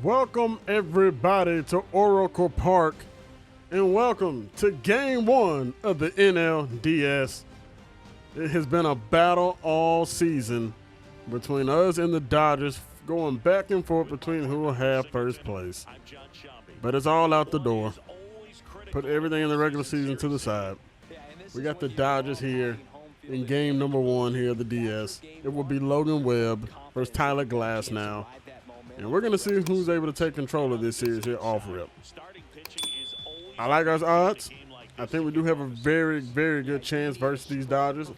Welcome everybody to Oracle Park, and welcome to Game 1 of the NLDS. It has been a battle all season between us and the Dodgers, going back and forth between who will have first place. But it's all out the door. Put everything in the regular season to the side. We got the Dodgers here in game number 1 here of the DS. It will be Logan Webb versus Tyler Glass now. And we're going to see who's able to take control of this series here off rip. I like our odds. I think we do have a very, very good chance versus these Dodgers.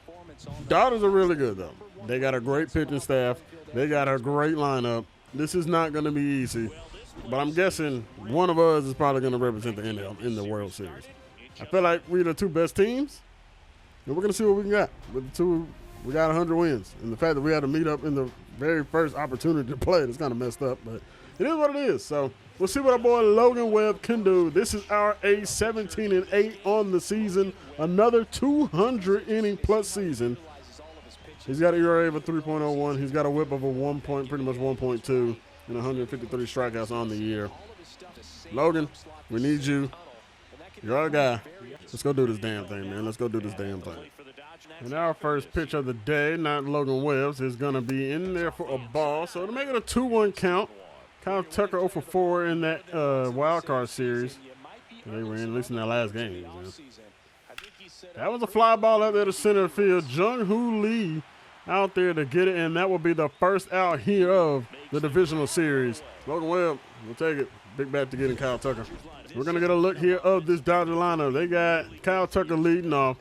Dodgers are really good, though. They got a great pitching staff. They got a great lineup. This is not going to be easy. But I'm guessing one of us is probably going to represent the NL in the World Series. I feel like we're the two best teams. And we're going to see what we can got. With the two, we got 100 wins. And the fact that we had to meet up in the very first opportunity to play, it's kind of messed up. But it is what it is. So we'll see what our boy Logan Webb can do. This is our ace, 17-8 on the season. Another 200 inning plus season. He's got an ERA of a 3.01. He's got a whip of a pretty much 1.2, and 153 strikeouts on the year. Logan, we need you. You're our guy. Let's go do this damn thing, man. Let's go do this damn thing. And our first pitch of the day, not Logan Webb's, is going to be in there for a ball. So to make it a 2-1 count, Kyle Tucker 0 for 4 in that wild card series. They were in, at least in that last game. Man. That was a fly ball out there to center field. Jung-Hoo Lee out there to get it, and that will be the first out here of the divisional series. Logan Webb, we'll take it. Big bat to get in Kyle Tucker. We're going to get a look here of this Dodger lineup. They got Kyle Tucker leading off.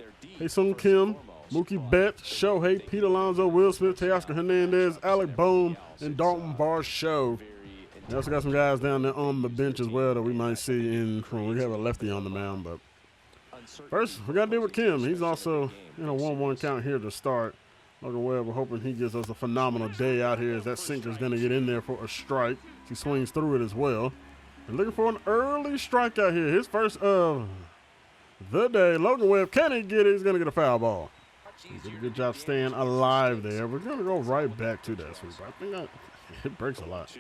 Sung Kim, Mookie Betts, Shohei, Pete Alonso, Will Smith, Teoscar Hernandez, Alec Bohm, and Dalton Varsho. We also got some guys down there on the bench as well that we might see in. We have a lefty on the mound, but first we got to deal with Kim. He's also in a 1-1 count here to start. Logan Webb, we're hoping he gives us a phenomenal day out here as that sinker's going to get in there for a strike. He swings through it as well. And looking for an early strikeout here. His first of the day. Logan Webb, can he get it? He's going to get a foul ball. He did a good job staying alive there. We're going to go right back to that sweep. I think it breaks a lot.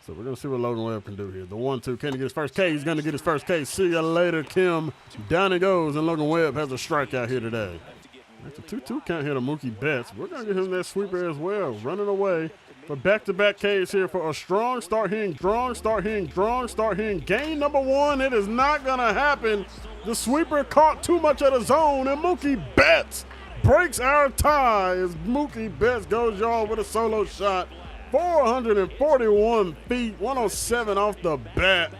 So we're going to see what Logan Webb can do here. The 1-2. Can he get his first K? He's going to get his first K. See you later, Kim. Down he goes, and Logan Webb has a strikeout here today. That's a 2-2 count here to Mookie Betts. We're going to get him that sweeper as well. Running away for back-to-back Ks here for a strong start here. Game number 1. It is not going to happen. The sweeper caught too much of the zone, and Mookie Betts breaks our tie as Mookie Betts goes y'all with a solo shot. 441 feet, 107 off the bat.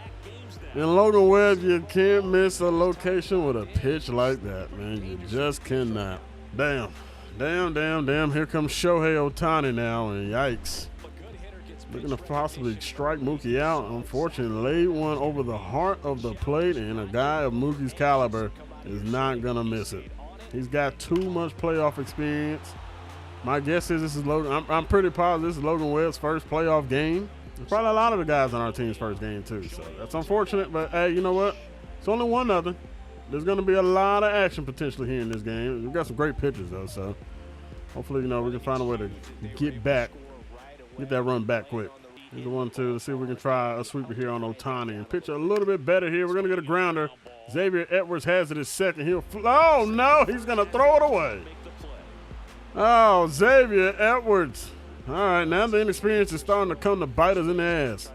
And Logan Webb, you can't miss a location with a pitch like that, man. You just cannot. Damn. Here comes Shohei Ohtani now, and yikes. Looking to possibly strike Mookie out. Unfortunately, laid one over the heart of the plate, and a guy of Mookie's caliber is not going to miss it. He's got too much playoff experience. My guess is this is Logan. I'm pretty positive this is Logan Webb's first playoff game. It's probably a lot of the guys on our team's first game, too. So that's unfortunate, but hey, you know what? It's only 1-0. There's going to be a lot of action potentially here in this game. We've got some great pitchers, though, so hopefully, we can find a way to get that run back quick. Here's the 1-2. Let's see if we can try a sweeper here on Ohtani and pitch a little bit better here. We're going to get a grounder. Xavier Edwards has it at second. Oh, no, he's going to throw it away. Oh, Xavier Edwards. All right, now the inexperience is starting to come to bite us in the ass.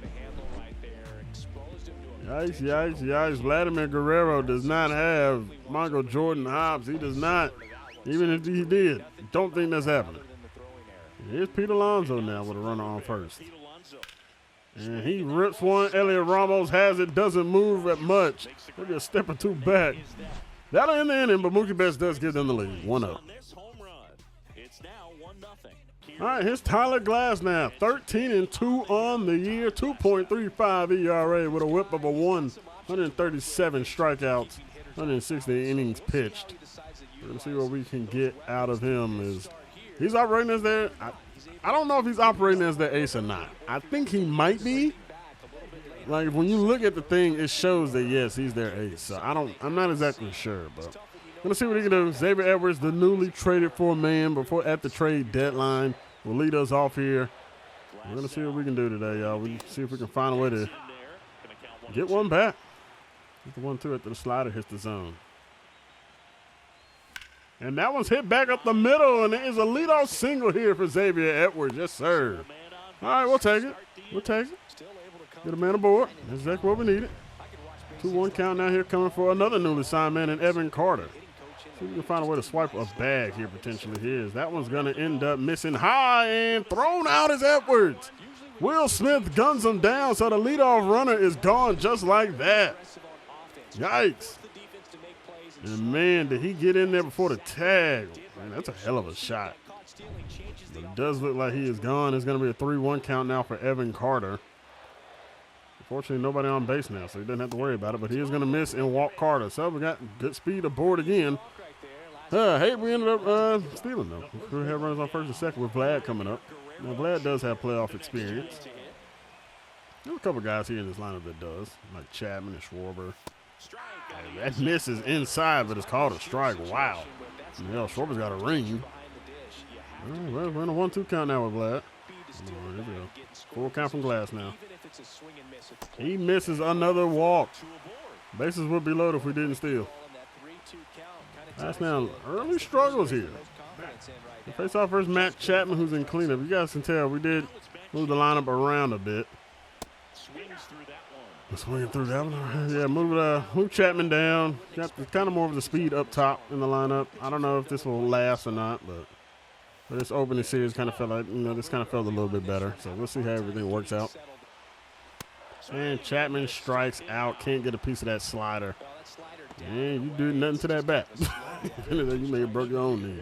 Yikes. Vladimir Guerrero does not have Michael Jordan Hobbs. He does not. Even if he did, don't think that's happening. Here's Pete Alonso now with a runner on first. And he rips one. Elliot Ramos has it, doesn't move at much. Maybe a step or two back. That'll end the inning, but Mookie Betts does give them the lead. 1-0. All right, here's Tyler Glass now. 13-2 on the year, 2.35 ERA with a whip of a 137 strikeouts, 160 innings pitched. We're going to see what we can get out of him. He's operating as their – I don't know if he's operating as their ace or not. I think he might be. Like, when you look at the thing, it shows that, yes, he's their ace. So I'm not exactly sure, but going to see what he can do. Xavier Edwards, the newly traded for man before at the trade deadline, will lead us off here. We're going to see what we can do today, y'all. We see if we can find a way to get one back. Get the 1-2 after the slider hits the zone. And that one's hit back up the middle, and it is a leadoff single here for Xavier Edwards. Yes, sir. All right, we'll take it. We'll take it. Get a man aboard. That's exactly what we needed. 2-1 count now here coming for another newly signed man in Evan Carter. See if we can find a way to swipe a bag here potentially his. That one's going to end up missing high and thrown out as Edwards. Will Smith guns him down, so the leadoff runner is gone just like that. Yikes. And, man, did he get in there before the tag? Man, that's a hell of a shot. But it does look like he is gone. It's going to be a 3-1 count now for Evan Carter. Unfortunately, nobody on base now, so he doesn't have to worry about it. But he is going to miss and walk Carter. So we got good speed aboard again. Hey, we ended up stealing, though. We have runners on first and second with Vlad coming up. Now, Vlad does have playoff experience. There's a couple guys here in this lineup that does, like Chapman and Schwarber. That miss is inside, but it's called a strike. Wow. Yeah, Schwarber's got a ring. All right, we're in a 1-2 count now with Vlad. All right, here we go. Full count from Glass now. He misses another walk. Bases would be loaded if we didn't steal. That's now early struggles here. The face-off first Matt Chapman, who's in cleanup. You guys can tell we did move the lineup around a bit. Swinging through that one. Yeah, move Chapman down. Got kind of more of the speed up top in the lineup. I don't know if this will last or not, but for this opening series kind of felt like, this kind of felt a little bit better. So we'll see how everything works out. And Chapman strikes out. Can't get a piece of that slider. And you do nothing to that bat. You may have broke your own knee.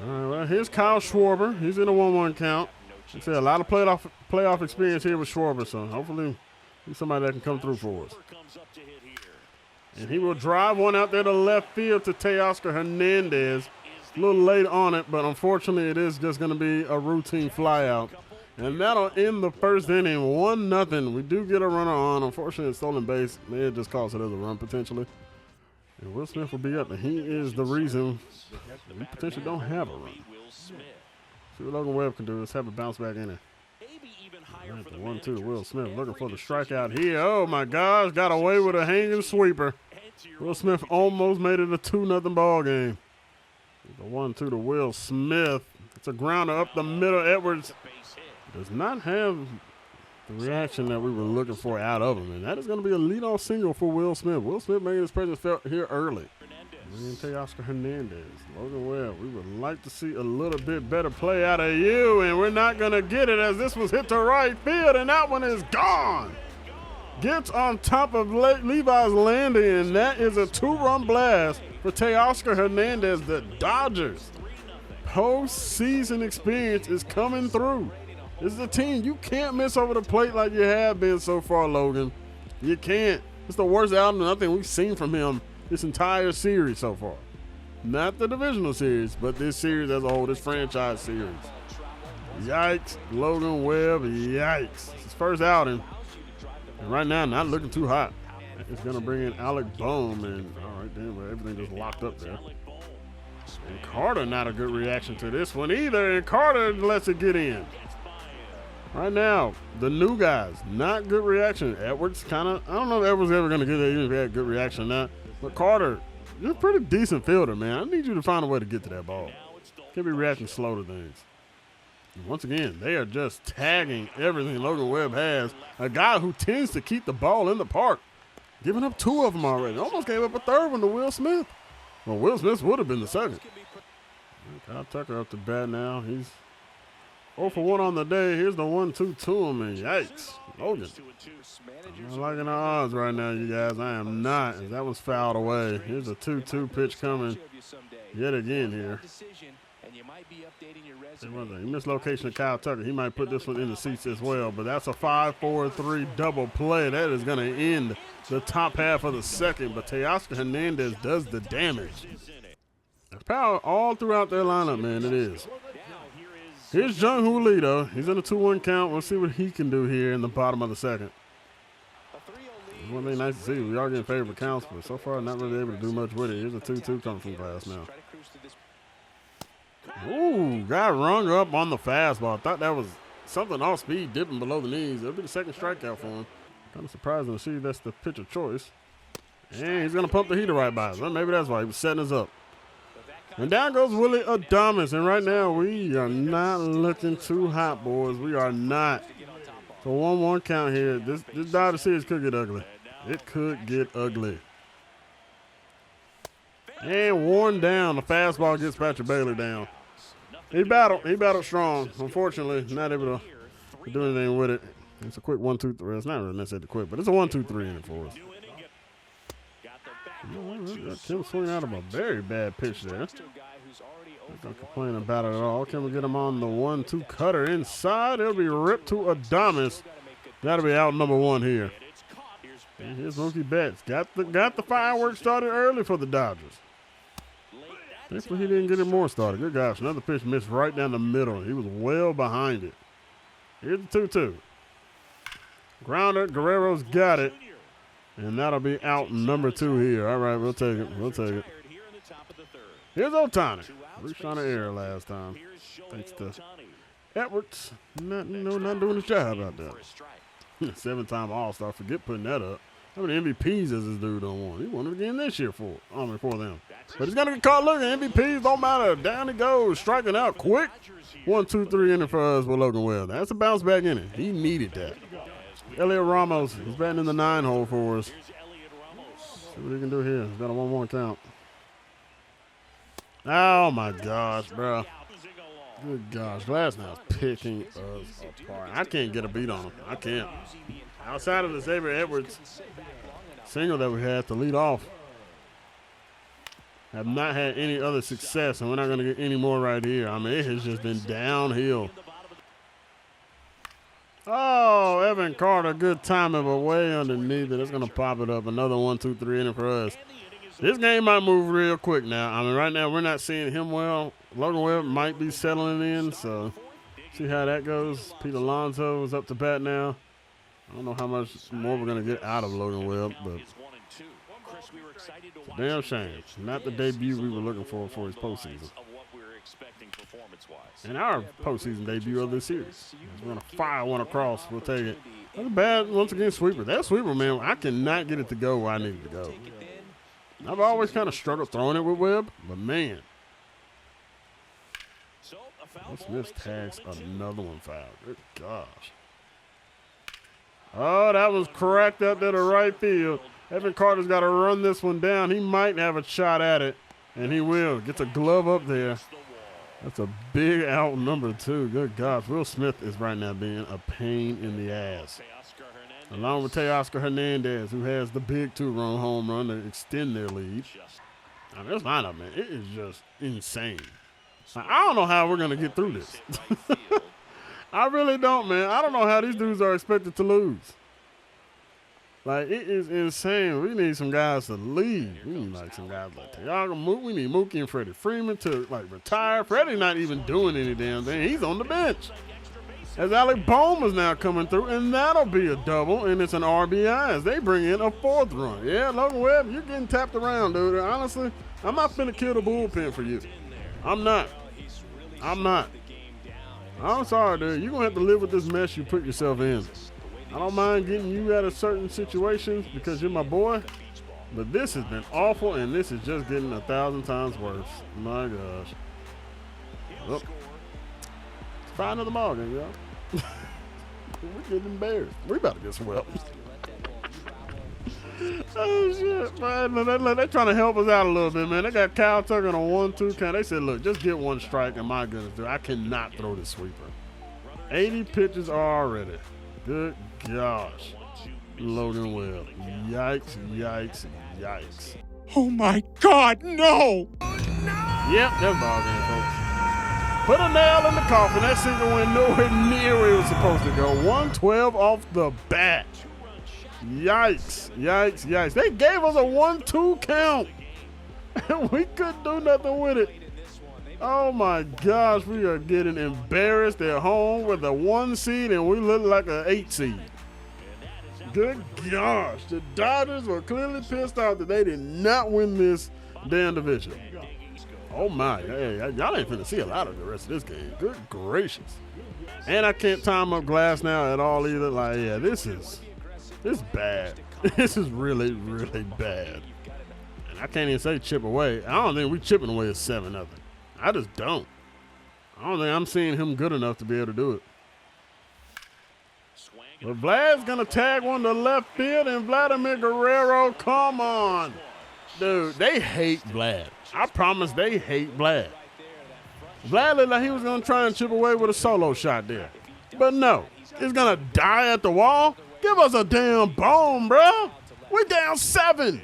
All right, well, here's Kyle Schwarber. He's in a 1-1 count. I say a lot of playoff experience here with Schwarber, so hopefully he's somebody that can come through for us. And he will drive one out there to left field to Teoscar Hernandez. A little late on it, but unfortunately it is just going to be a routine flyout. And that'll end the first inning, 1-0. We do get a runner on. Unfortunately, it's stolen base. May have just cost it as a run potentially. And Will Smith will be up, and he is the reason we potentially don't have a run. See what Logan Webb can do. Let's have a bounce back in it. Right, the 1-2, Will Smith looking for the strikeout here. Oh, my gosh, got away with a hanging sweeper. Will Smith almost made it a 2-0 ball game. The 1-2 to Will Smith. It's a grounder up the middle. Edwards does not have the reaction that we were looking for out of him, and that is going to be a leadoff single for Will Smith. Will Smith making his presence felt here early. And Teoscar Hernandez, Logan Webb, we would like to see a little bit better play out of you, and we're not going to get it as this was hit to right field, and that one is gone. Gets on top of Levi's landing, and that is a 2-run blast for Teoscar Hernandez. The Dodgers postseason experience is coming through. This is a team you can't miss over the plate like you have been so far, Logan. You can't. It's the worst outing I think we've seen from him this entire series so far. Not the divisional series, but this series as a whole, this franchise series. Yikes, Logan Webb, yikes. It's his first outing. And right now, not looking too hot. It's going to bring in Alec Bohm, and all right, then, but everything just locked up there. And Carter, not a good reaction to this one either, and Carter lets it get in. Right now, the new guys, not good reaction. Edwards kind of, I don't know if Edwards ever going to get there, even if he had good reaction or not. But Carter, you're a pretty decent fielder, man. I need you to find a way to get to that ball. Can't be reacting slow to things. And once again, they are just tagging everything Logan Webb has. A guy who tends to keep the ball in the park. Giving up 2 of them already. Almost gave up a 3rd one to Will Smith. Well, Will Smith would have been the 2nd. Kyle Tucker up to bat now. He's 0 for 1 on the day. Here's the 1-2 to him, and yikes. Logan. I'm not liking the odds right now, you guys. I am not. As that was fouled away. Here's a 2-2 pitch coming yet again here. He missed location of Kyle Tucker. He might put this one in the seats as well, but that's a 5-4-3 double play. That is going to end the top half of the second, but Teoscar Hernandez does the damage. There's power all throughout their lineup, man. It is. Here's Jung Hoo Lee, though. He's in a 2-1 count. We'll see what he can do here in the bottom of the second. It's one thing nice to see. We are getting favorable counts, but so far not really able to do much with it. Here's a 2-2 coming from Glass now. Ooh, got rung up on the fastball. I thought that was something off speed, dipping below the knees. It'll be the second strikeout for him. Kind of surprising to see that's the pitcher choice. And he's going to pump the heater right by us. Well, maybe that's why he was setting us up. And down goes Willie Adames. And right now, we are not looking too hot, boys. We are not. So 1-1 count here. This Dodger series could get ugly. It could get ugly. And worn down. The fastball gets Patrick Bailey down. He battled strong. Unfortunately, not able to do anything with it. It's a quick 1-2-3. It's not really necessarily quick, but it's a 1-2-3 in it for us. Kim swinging out of a very bad pitch there. Not gonna complain about it at all. Can we get him on the 1-2 cutter inside? It'll be ripped to Adames. That'll be out number 1 here. And here's Mookie Betts. Got the fireworks started early for the Dodgers. Thankfully, he didn't get it more started. Good gosh, another pitch missed right down the middle. He was well behind it. Here's the 2-2. Grounder, Guerrero's got it. And that'll be out number 2 here. All right, we'll take it. We'll take it. Here's Ohtani. Reached on the air last time. Thanks to Edwards. Not doing his job out there. 7-time All-Star. Forget putting that up. How many MVPs does this dude don't want? He won it again this year for them. But he's going to get caught looking. MVPs don't matter. Down he goes. Striking out quick. 1-2-3 inning for us with Logan Webb. That's a bounce back inning. He needed that. Elliot Ramos, he's batting in the 9-hole for us. See what he can do here. He's got a 1-1 count. Oh, my gosh, bro. Good gosh. Glasnow's picking us apart. I can't get a beat on him. I can't. Outside of the Xavier Edwards single that we had to lead off, have not had any other success, and we're not going to get any more right here. I mean, it has just been downhill. Oh, Evan Carter, good timing, but way underneath it. It's going to pop it up. Another 1-2-3 inning for us. This game might move real quick now. I mean, right now we're not seeing him well. Logan Webb might be settling in, so see how that goes. Pete Alonso is up to bat now. I don't know how much more we're going to get out of Logan Webb, but it's a damn shame. Not the debut we were looking for his postseason. And our postseason debut of this series. We're going to fire one across. We'll take it. That's a bad, once again, sweeper. That sweeper, man, I cannot get it to go where I need it to go. I've always kind of struggled throwing it with Webb, but man. Smith tags another one foul. Good gosh. Oh, that was cracked up to the right field. Evan Carter's got to run this one down. He might have a shot at it, and he will. Gets a glove up there. That's a big out number 2. Good gosh. Will Smith is right now being a pain in the ass. Along with Teoscar Hernandez, who has the big 2-run home run to extend their lead. I mean, this lineup, man, it is just insane. I don't know how we're going to get through this. I really don't, man. I don't know how these dudes are expected to lose. Like, it is insane. We need some guys to lead. We need, like, some guys like Tiago Mook. We need Mookie and Freddie Freeman to, like, retire. Freddie not even doing any damn thing. He's on the bench. As Alec Bohm is now coming through, and that'll be a double, and it's an RBI as they bring in a 4th run. Yeah, Logan Webb, you're getting tapped around, dude. Honestly, I'm not finna kill the bullpen for you. I'm not. I'm sorry, dude. You're going to have to live with this mess you put yourself in. I don't mind getting you out of certain situations because you're my boy, but this has been awful, and this is just getting 1,000 times worse. My gosh. Oh. It's 5-0 ball game, y'all. We're getting embarrassed. We're about to get swept. Oh, shit, man. They're trying to help us out a little bit, man. They got Kyle Tucker on a 1-2 count. They said, look, just get one strike, and my goodness, dude, I cannot throw this sweeper. 80 pitches already. Good gosh. Logan Webb. Yikes, yikes, yikes. Oh, my God, no! Yep, that's ball game, folks. Put a nail in the coffin. That single went nowhere near where it was supposed to go. 112 off the bat. Yikes, yikes, yikes. They gave us a 1-2 count, and we couldn't do nothing with it. Oh, my gosh. We are getting embarrassed at home with a 1 seed, and we look like an 8 seed. Good gosh. The Dodgers were clearly pissed off that they did not win this damn division. Oh my, hey, y'all ain't finna see a lot of the rest of this game. Good gracious. And I can't time up glass now at all either. Like, yeah, this is bad. This is really, really bad. And I can't even say chip away. I don't think we chipping away at 7-0. I just don't. I don't think I'm seeing him good enough to be able to do it. But Vlad's going to tag one to left field, and Vladimir Guerrero, come on. Dude, they hate Vlad. I promise they hate Vlad. Vlad looked like he was going to try and chip away with a solo shot there. But no, he's going to die at the wall? Give us a damn bone, bro. We're down 7.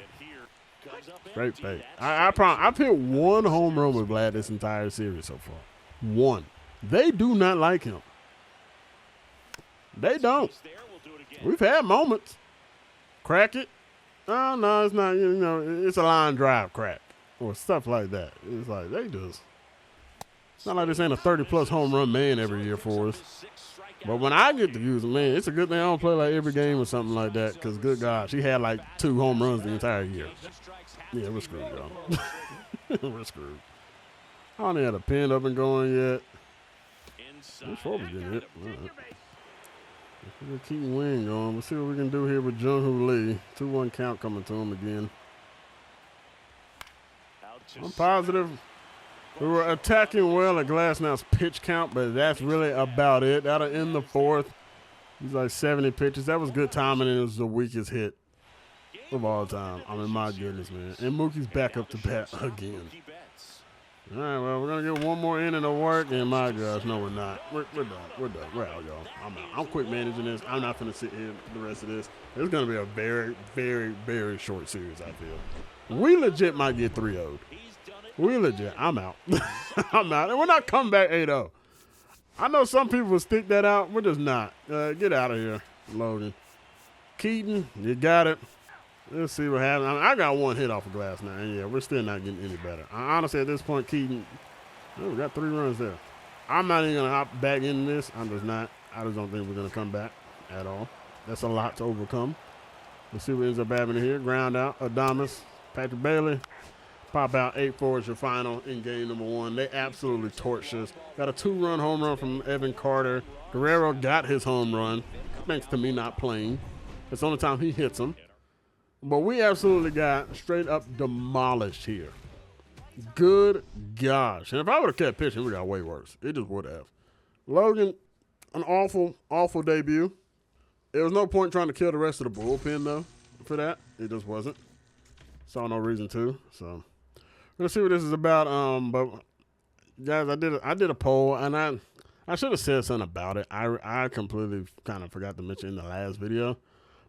Straight fake. I've hit 1 home run with Vlad this entire series so far. 1. They do not like him. They don't. We've had moments. Crack it. Oh, no, it's not. You know, it's a line drive crack or stuff like that. It's like they just. It's not like this ain't a 30-plus home run man every year for us. But when I get to use him, man, it's a good thing I don't play like every game or something like that because, good gosh, he had like 2 home runs the entire year. Yeah, we're screwed, y'all. We're screwed. I don't even have a pin up and going yet. Before we get it. All right. We're going to keep Wing going. We'll see what we can do here with Jung-Hoo Lee. 2-1 count coming to him again. I'm positive we were attacking well at Glasnow's pitch count, but that's really about it. That'll end the 4th. He's like 70 pitches. That was good timing, and it was the weakest hit of all time. I mean, my goodness, man. And Mookie's back up to bat again. All right, well, we're going to get 1 more inning of work, and my gosh, no, we're not. We're done. We're done. We're out, y'all. I'm out. I'm quit managing this. I'm not going to sit here the rest of this. It's going to be a very, very, very short series, I feel. We legit might get 3-0'd. We legit. I'm out. I'm out. And we're not coming back 8-0. I know some people will stick that out. We're just not. Get out of here, Logan. Keaton, you got it. Let's see what happens. I mean, I got 1 hit off of glass now, and yeah, we're still not getting any better. Honestly, at this point, Keaton, we got 3 runs there. I'm not even going to hop back into this. I'm just not. I just don't think we're going to come back at all. That's a lot to overcome. Let's see what ends up happening here. Ground out. Adames, Patrick Bailey. Pop out 8-4 is your final in game number 1. They absolutely torched us. Got a 2-run home run from Evan Carter. Guerrero got his home run, thanks to me not playing. It's the only time he hits them. But we absolutely got straight up demolished here. Good gosh. And if I would have kept pitching, we got way worse. It just would have. Logan, an awful, awful debut. There was no point trying to kill the rest of the bullpen, though, for that. It just wasn't. Saw no reason to, so. Let's see what this is about. But guys, I did a poll, and I should have said something about it. I completely kind of forgot to mention in the last video.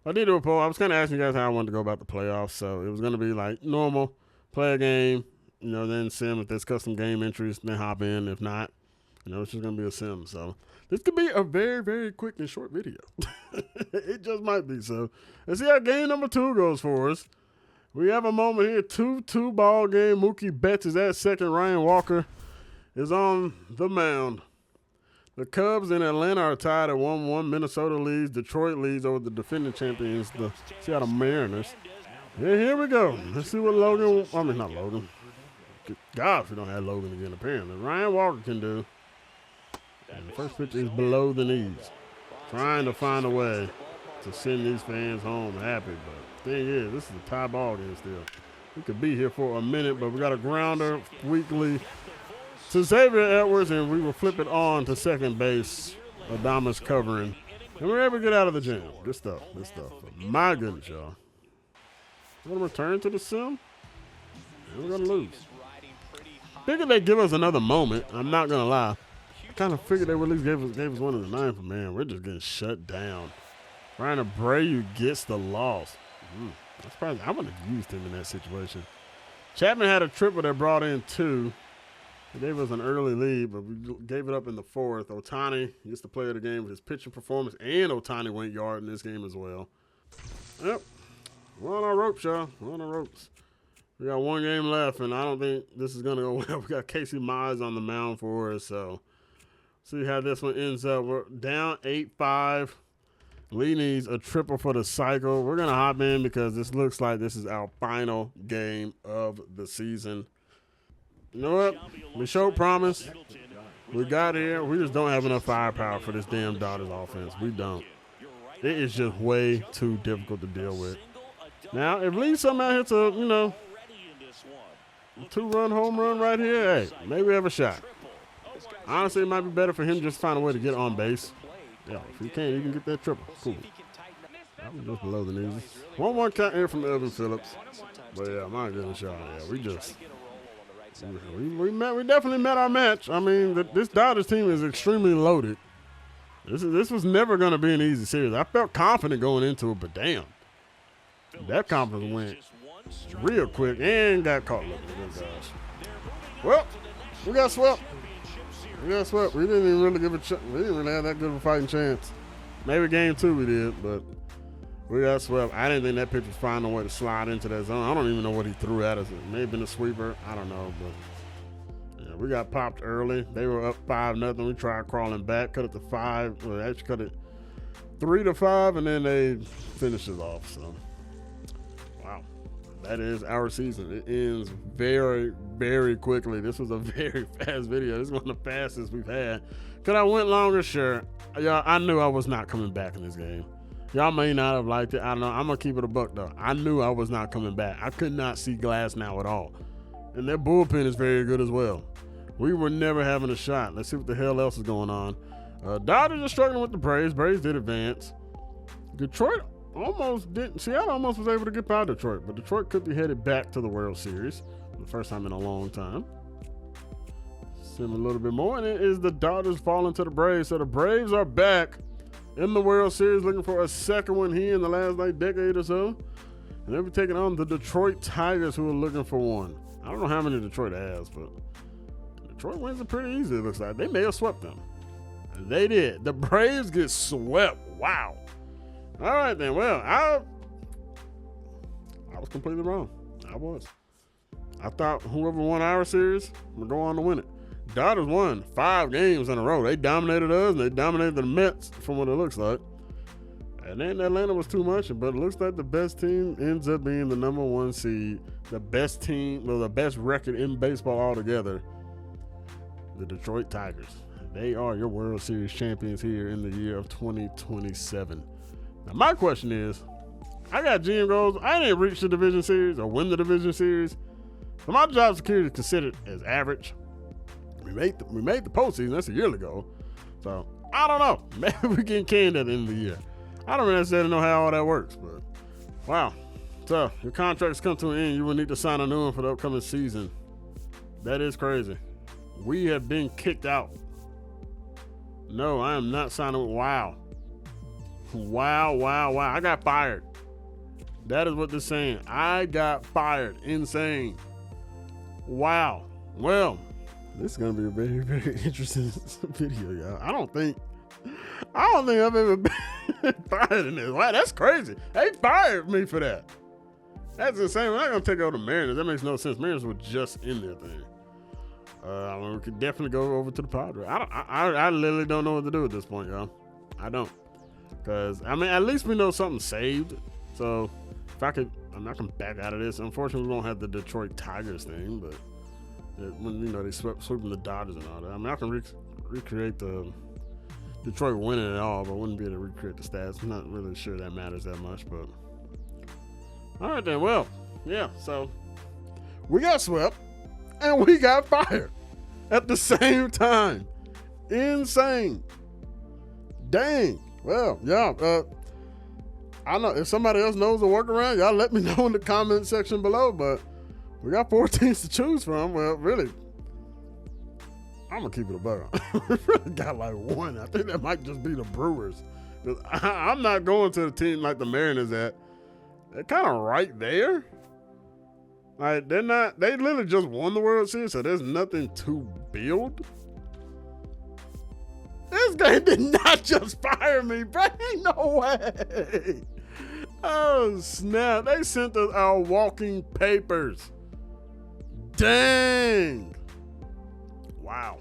I did do a poll. I was kind of asking you guys how I wanted to go about the playoffs. So it was going to be like normal, play a game, then sim if there's custom game entries, then hop in. If not, it's just going to be a sim. So this could be a very, very quick and short video. It just might be. So let's see how game number 2 goes for us. We have a moment here, 2-2 ball game. Mookie Betts is at second. Ryan Walker is on the mound. The Cubs in Atlanta are tied at 1-1. Minnesota leads. Detroit leads over the defending champions, the Seattle Mariners. Yeah, here we go. Let's see what not Logan. Gosh, we don't have Logan again, apparently. Ryan Walker can do. And the first pitch is below the knees. Trying to find a way to send these fans home happy, but thing is, this is a tie ball game still. We could be here for a minute, but we got a grounder weekly to Xavier Edwards, and we will flip it on to second base. Adames covering. And we're able to get out of the jam. Good stuff. My goodness, y'all. We're going to return to the sim. And we're going to lose. Figured they'd give us another moment. I'm not going to lie. I kind of figured they would at least gave us one in the 9th, but man, we're just getting shut down. Ryan Abreu gets the loss. That's probably, I would have used him in that situation. Chapman had a triple that brought in 2. It gave us an early lead, but we gave it up in the 4th. Ohtani gets the player of the game with his pitching performance, and Ohtani went yard in this game as well. Yep. We're on our ropes, y'all. We're on our ropes. We got 1 game left, and I don't think this is going to go well. We got Casey Mize on the mound for us, so see how this one ends up. We're down 8-5. Lee needs a triple for the cycle. We're going to hop in because this looks like this is our final game of the season. You know what? We showed promise. We got here. We just don't have enough firepower for this damn Dodgers offense. We don't. It is just way too difficult to deal with. Now, if Lee somehow hits a, 2-run home run right here, hey, maybe we have a shot. Honestly, it might be better for him to just find a way to get on base. Yeah, if he can't even get that triple, cool. That was just below the knees. 1-1 count here from Elvin Phillips. But yeah, my goodness, y'all. Yeah, we definitely met our match. I mean, this Dodgers team is extremely loaded. This was never going to be an easy series. I felt confident going into it, but damn. That confidence went real quick and got caught. Look at this, guys. Well, we got swept. We didn't even really give a chance. We didn't really have that good of a fighting chance. Maybe game 2 we did, but we got swept. I didn't think that pitch was finding a way to slide into that zone. I don't even know what he threw at us. It may have been a sweeper. I don't know, but yeah, we got popped early. They were up 5-0. We tried crawling back, cut it to 5. Well, actually cut it 3-5, and then they finished it off. So, wow, that is our season. It ends very, very quickly. This was a very fast video. This is one of the fastest we've had. Could I went longer? Sure. Y'all, I knew I was not coming back in this game. Y'all may not have liked it. I don't know. I'm going to keep it a buck, though. I knew I was not coming back. I could not see glass now at all. And their bullpen is very good as well. We were never having a shot. Let's see what the hell else is going on. Dodgers are struggling with the Braves. Braves did advance. Detroit almost didn't. Seattle almost was able to get by Detroit, but Detroit could be headed back to the World Series for the first time in a long time. See them a little bit more, and it is the Dodgers falling to the Braves. So the Braves are back in the World Series, looking for a second one here in the last decade or so. And they'll be taking on the Detroit Tigers, who are looking for one. I don't know how many Detroit has, but Detroit wins it pretty easy, it looks like. They may have swept them. And they did. The Braves get swept. Wow. All right, then. Well, I was completely wrong. I was. I thought whoever won our series would go on to win it. Dodgers won 5 games in a row. They dominated us, and they dominated the Mets from what it looks like. And then Atlanta was too much, but it looks like the best team ends up being the number 1 seed. The best team, well, the best record in baseball altogether, the Detroit Tigers. They are your World Series champions here in the year of 2027. Now, my question is, I got GM goals. I didn't reach the division series or win the division series. So my job security is considered as average. We made the postseason. That's a year ago. So, I don't know. Maybe we get canned at the end of the year. I don't necessarily know how all that works, but wow. So, your contracts come to an end. You will need to sign a new one for the upcoming season. That is crazy. We have been kicked out. No, I am not signing with Wow. Wow. I got fired. That is what they're saying. I got fired. Insane. Wow. Well, this is going to be a very, very interesting video, y'all. I don't think I've ever been fired in this. Wow, that's crazy. They fired me for that. That's insane. We're not going to take over the Mariners. That makes no sense. Mariners were just in their thing. I mean, we could definitely go over to the Padres. I literally don't know what to do at this point, y'all. I don't. Because, I mean, at least we know something's saved. So, if I can back out of this. Unfortunately, we don't have the Detroit Tigers thing, but when they sweeping the Dodgers and all that. I mean, I can recreate the Detroit winning it all, but wouldn't be able to recreate the stats. I'm not really sure that matters that much, but all right then. Well, yeah. So we got swept and we got fired at the same time. Insane. Dang. Well, yeah. I know if somebody else knows a workaround, y'all let me know in the comment section below. But we got 4 teams to choose from. Well, really, I'm going to keep it a buck. We really got like 1. I think that might just be the Brewers. I'm not going to the team like the Mariners at. They're kind of right there. Like, they literally just won the World Series, so there's nothing to build. This game did not just fire me, bro. Ain't no way. Oh, snap. They sent us our walking papers. Dang. Wow.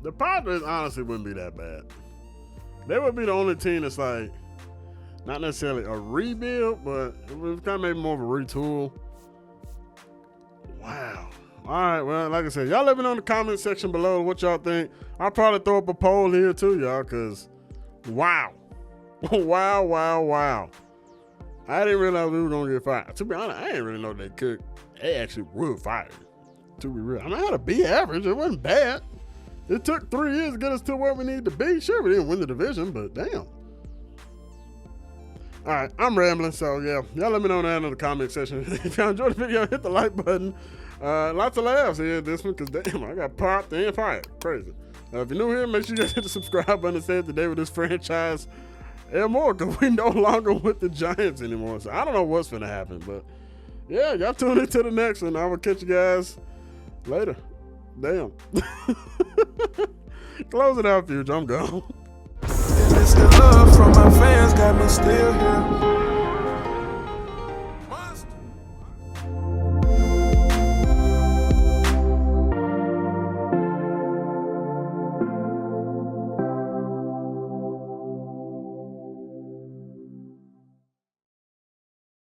The Padres honestly wouldn't be that bad. They would be the only team that's like, not necessarily a rebuild, but it was kind of maybe more of a retool. Wow. All right, well, like I said, y'all let me know in the comment section below what y'all think. I'll probably throw up a poll here too, y'all, because wow. wow. I didn't realize we were going to get fired. To be honest, I didn't really know they actually were fired, to be real. I mean, I had a B average. It wasn't bad. It took 3 years to get us to where we need to be. Sure, we didn't win the division, but damn. All right, I'm rambling, so yeah. Y'all let me know down in the comment section. If y'all enjoyed the video, hit the like button. Lots of laughs here in this one, because damn, I got popped and fired. Crazy. If you're new here, make sure you guys hit the subscribe button and stay up to date with this franchise and more, because we no longer with the Giants anymore. So I don't know what's going to happen, but yeah, y'all tune into the next one. I will catch you guys later. Damn. Close it out, Future. I'm gone. And it's the love from my fans got me still.